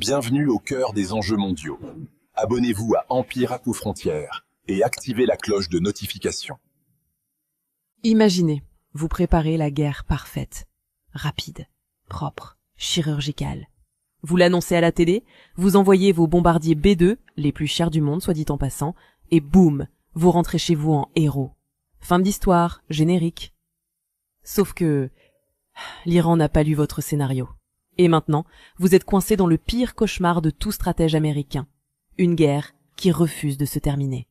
Bienvenue au cœur des enjeux mondiaux. Abonnez-vous à Empire à coups frontières et activez la cloche de notification. Imaginez, vous préparez la guerre parfaite, rapide, propre, chirurgicale. Vous l'annoncez à la télé, vous envoyez vos bombardiers B2, les plus chers du monde, soit dit en passant, et boum, vous rentrez chez vous en héros. Fin de l'histoire, générique. Sauf que l'Iran n'a pas lu votre scénario. Et maintenant, vous êtes coincé dans le pire cauchemar de tout stratège américain. Une guerre qui refuse de se terminer.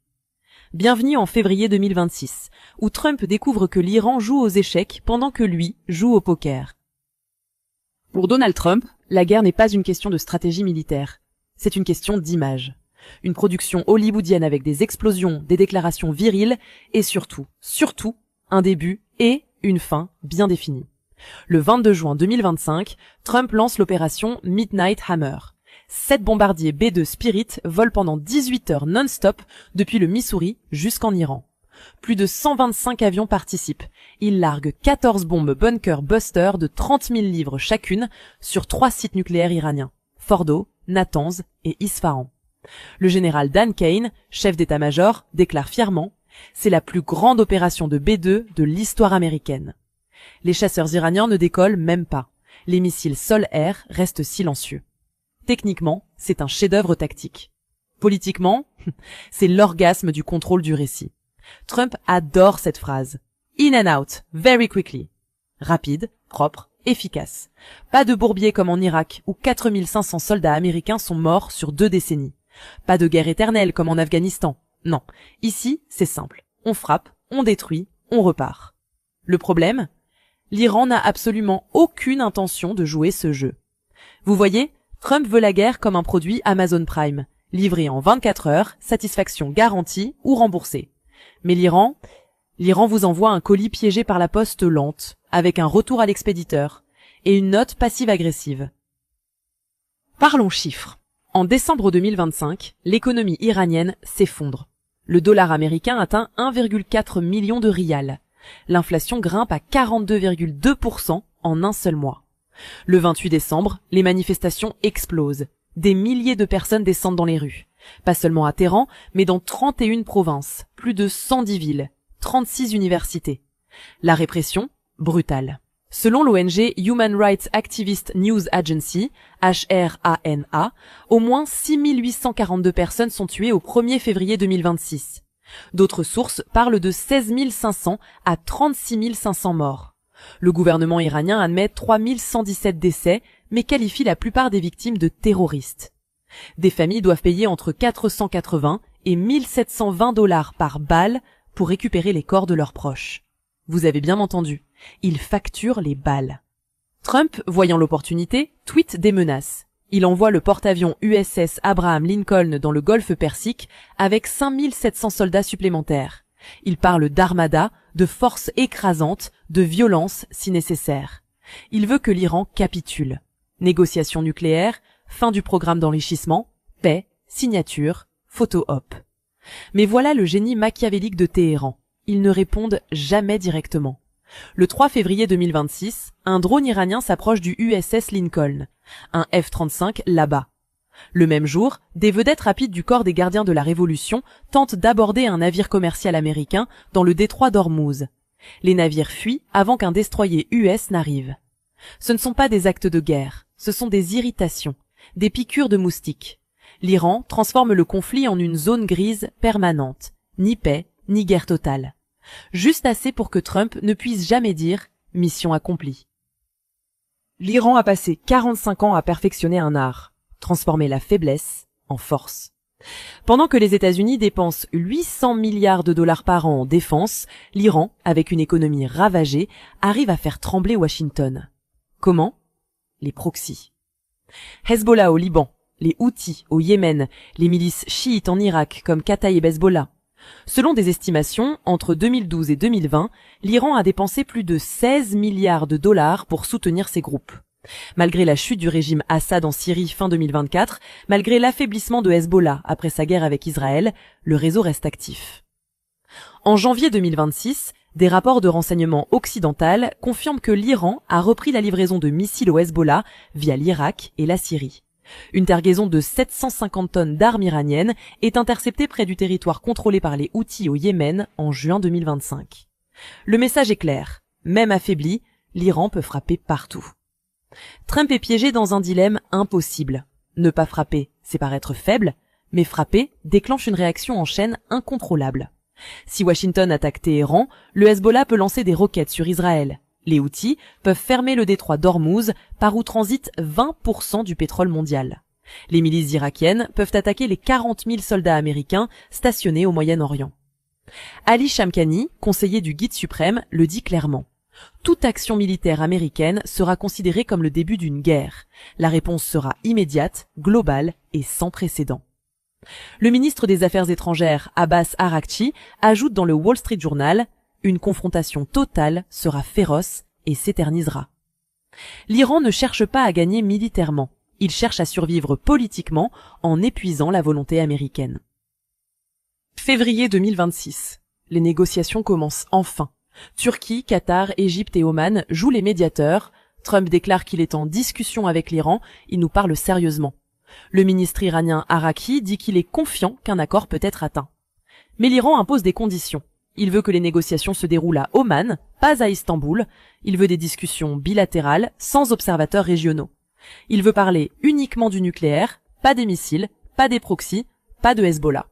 Bienvenue en février 2026, où Trump découvre que l'Iran joue aux échecs pendant que lui joue au poker. Pour Donald Trump, la guerre n'est pas une question de stratégie militaire. C'est une question d'image. Une production hollywoodienne avec des explosions, des déclarations viriles et surtout, un début et une fin bien définie. Le 22 juin 2025, Trump lance l'opération Midnight Hammer. 7 bombardiers B2 Spirit volent pendant 18 heures non-stop depuis le Missouri jusqu'en Iran. Plus de 125 avions participent. Ils larguent 14 bombes bunker buster de 30 000 livres chacune sur 3 sites nucléaires iraniens, Fordo, Natanz et Isfahan. Le général Dan Kane, chef d'état-major, déclare fièrement « C'est la plus grande opération de B2 de l'histoire américaine ». Les chasseurs iraniens ne décollent même pas. Les missiles sol-air restent silencieux. Techniquement, c'est un chef-d'œuvre tactique. Politiquement, c'est l'orgasme du contrôle du récit. Trump adore cette phrase. In and out, very quickly. Rapide, propre, efficace. Pas de bourbier comme en Irak, où 4500 soldats américains sont morts sur 2 décennies. Pas de guerre éternelle comme en Afghanistan. Non, ici, c'est simple. On frappe, on détruit, on repart. Le problème ? L'Iran n'a absolument aucune intention de jouer ce jeu. Vous voyez, Trump veut la guerre comme un produit Amazon Prime, livré en 24 heures, satisfaction garantie ou remboursée. Mais l'Iran vous envoie un colis piégé par la poste lente, avec un retour à l'expéditeur, et une note passive-agressive. Parlons chiffres. En décembre 2025, l'économie iranienne s'effondre. Le dollar américain atteint 1,4 million de rials. L'inflation grimpe à 42,2% en un seul mois. Le 28 décembre, les manifestations explosent. Des milliers de personnes descendent dans les rues. Pas seulement à Téhéran, mais dans 31 provinces, plus de 110 villes, 36 universités. La répression, brutale. Selon l'ONG Human Rights Activist News Agency, HRANA, au moins 6842 personnes sont tuées au 1er février 2026. D'autres sources parlent de 16 500 à 36 500 morts. Le gouvernement iranien admet 3 117 décès, mais qualifie la plupart des victimes de terroristes. Des familles doivent payer entre 480 et 1720 $ par balle pour récupérer les corps de leurs proches. Vous avez bien entendu, ils facturent les balles. Trump, voyant l'opportunité, tweet des menaces. Il envoie le porte-avions USS Abraham Lincoln dans le golfe Persique avec 5700 soldats supplémentaires. Il parle d'armada, de force écrasante, de violence si nécessaire. Il veut que l'Iran capitule. Négociations nucléaires, fin du programme d'enrichissement, paix, signature, photo-op. Mais voilà le génie machiavélique de Téhéran. Ils ne répondent jamais directement. Le 3 février 2026, un drone iranien s'approche du USS Lincoln. Un F-35 l'abat. Le même jour, des vedettes rapides du corps des gardiens de la Révolution tentent d'aborder un navire commercial américain dans le détroit d'Ormuz. Les navires fuient avant qu'un destroyer US n'arrive. Ce ne sont pas des actes de guerre, ce sont des irritations, des piqûres de moustiques. L'Iran transforme le conflit en une zone grise permanente, ni paix, ni guerre totale. Juste assez pour que Trump ne puisse jamais dire « mission accomplie ». L'Iran a passé 45 ans à perfectionner un art, transformer la faiblesse en force. Pendant que les États-Unis dépensent 800 milliards de dollars par an en défense, l'Iran, avec une économie ravagée, arrive à faire trembler Washington. Comment ? Les proxys. Hezbollah au Liban, les Houthis au Yémen, les milices chiites en Irak comme Kataïb Hezbollah. Selon des estimations, entre 2012 et 2020, l'Iran a dépensé plus de 16 milliards de dollars pour soutenir ces groupes. Malgré la chute du régime Assad en Syrie fin 2024, malgré l'affaiblissement de Hezbollah après sa guerre avec Israël, le réseau reste actif. En janvier 2026, des rapports de renseignement occidental confirment que l'Iran a repris la livraison de missiles au Hezbollah via l'Irak et la Syrie. Une tergaison de 750 tonnes d'armes iraniennes est interceptée près du territoire contrôlé par les Houthis au Yémen en juin 2025. Le message est clair, même affaibli, l'Iran peut frapper partout. Trump est piégé dans un dilemme impossible. Ne pas frapper, c'est paraître faible, mais frapper déclenche une réaction en chaîne incontrôlable. Si Washington attaque Téhéran, le Hezbollah peut lancer des roquettes sur Israël. Les Houthis peuvent fermer le détroit d'Ormuz par où transite 20% du pétrole mondial. Les milices irakiennes peuvent attaquer les 40 000 soldats américains stationnés au Moyen-Orient. Ali Shamkhani, conseiller du Guide suprême, le dit clairement. Toute action militaire américaine sera considérée comme le début d'une guerre. La réponse sera immédiate, globale et sans précédent. Le ministre des Affaires étrangères, Abbas Araghchi, ajoute dans le Wall Street Journal « Une confrontation totale sera féroce et s'éternisera ». L'Iran ne cherche pas à gagner militairement. Il cherche à survivre politiquement en épuisant la volonté américaine. Février 2026. Les négociations commencent enfin. Turquie, Qatar, Égypte et Oman jouent les médiateurs. Trump déclare qu'il est en discussion avec l'Iran. Il nous parle sérieusement. Le ministre iranien Araghchi dit qu'il est confiant qu'un accord peut être atteint. Mais l'Iran impose des conditions. Il veut que les négociations se déroulent à Oman, pas à Istanbul. Il veut des discussions bilatérales, sans observateurs régionaux. Il veut parler uniquement du nucléaire, pas des missiles, pas des proxys, pas de Hezbollah.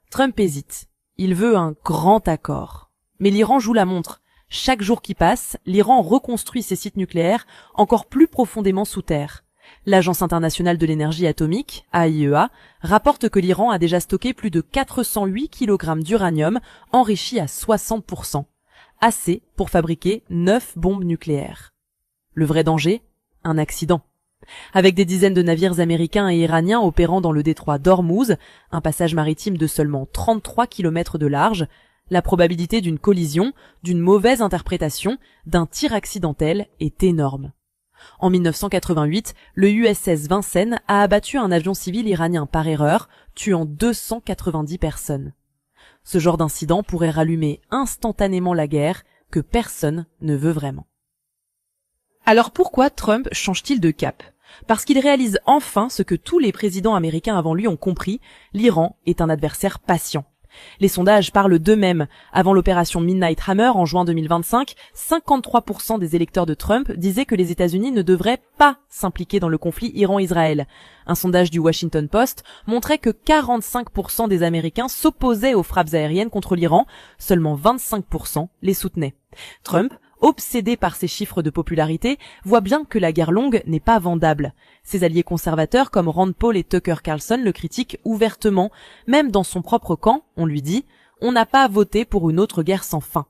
Trump hésite. Il veut un grand accord. Mais l'Iran joue la montre. Chaque jour qui passe, l'Iran reconstruit ses sites nucléaires encore plus profondément sous terre. L'Agence internationale de l'énergie atomique, AIEA, rapporte que l'Iran a déjà stocké plus de 408 kg d'uranium enrichi à 60%. Assez pour fabriquer 9 bombes nucléaires. Le vrai danger ? Un accident. Avec des dizaines de navires américains et iraniens opérant dans le détroit d'Ormuz, un passage maritime de seulement 33 km de large, la probabilité d'une collision, d'une mauvaise interprétation, d'un tir accidentel est énorme. En 1988, le USS Vincennes a abattu un avion civil iranien par erreur, tuant 290 personnes. Ce genre d'incident pourrait rallumer instantanément la guerre que personne ne veut vraiment. Alors pourquoi Trump change-t-il de cap ? Parce qu'il réalise enfin ce que tous les présidents américains avant lui ont compris, l'Iran est un adversaire patient. Les sondages parlent d'eux-mêmes. Avant l'opération Midnight Hammer en juin 2025, 53% des électeurs de Trump disaient que les États-Unis ne devraient pas s'impliquer dans le conflit Iran-Israël. Un sondage du Washington Post montrait que 45% des Américains s'opposaient aux frappes aériennes contre l'Iran, seulement 25% les soutenaient. Trump, obsédé par ces chiffres de popularité, voit bien que la guerre longue n'est pas vendable. Ses alliés conservateurs comme Rand Paul et Tucker Carlson le critiquent ouvertement. Même dans son propre camp, on lui dit « On n'a pas voté pour une autre guerre sans fin ».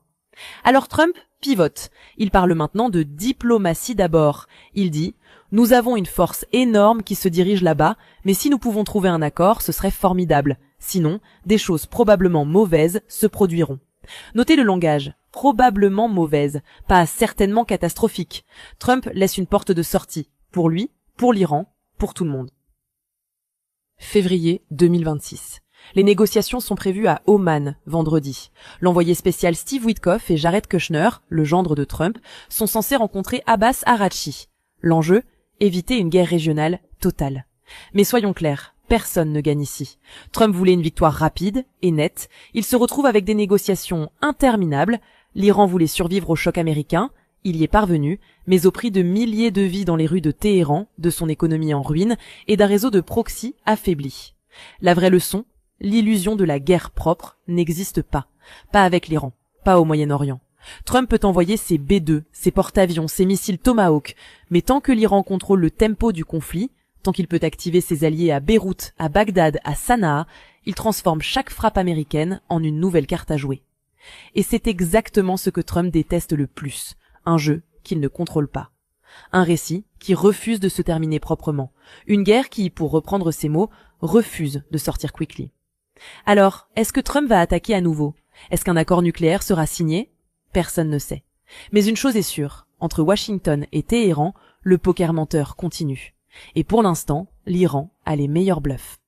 Alors Trump pivote. Il parle maintenant de diplomatie d'abord. Il dit « Nous avons une force énorme qui se dirige là-bas, mais si nous pouvons trouver un accord, ce serait formidable. Sinon, des choses probablement mauvaises se produiront. » Notez le langage. Probablement mauvaise, pas certainement catastrophique. Trump laisse une porte de sortie, pour lui, pour l'Iran, pour tout le monde. Février 2026. Les négociations sont prévues à Oman, vendredi. L'envoyé spécial Steve Witkoff et Jared Kushner, le gendre de Trump, sont censés rencontrer Abbas Araghchi. L'enjeu, éviter une guerre régionale totale. Mais soyons clairs, personne ne gagne ici. Trump voulait une victoire rapide et nette. Il se retrouve avec des négociations interminables. L'Iran voulait survivre au choc américain, il y est parvenu, mais au prix de milliers de vies dans les rues de Téhéran, de son économie en ruine et d'un réseau de proxy affaibli. La vraie leçon, l'illusion de la guerre propre n'existe pas. Pas avec l'Iran, pas au Moyen-Orient. Trump peut envoyer ses B-2, ses porte-avions, ses missiles Tomahawk, mais tant que l'Iran contrôle le tempo du conflit, tant qu'il peut activer ses alliés à Beyrouth, à Bagdad, à Sanaa, il transforme chaque frappe américaine en une nouvelle carte à jouer. Et c'est exactement ce que Trump déteste le plus, un jeu qu'il ne contrôle pas. Un récit qui refuse de se terminer proprement, une guerre qui, pour reprendre ses mots, refuse de sortir quickly. Alors, est-ce que Trump va attaquer à nouveau ? Est-ce qu'un accord nucléaire sera signé ? Personne ne sait. Mais une chose est sûre, entre Washington et Téhéran, le poker menteur continue. Et pour l'instant, l'Iran a les meilleurs bluffs.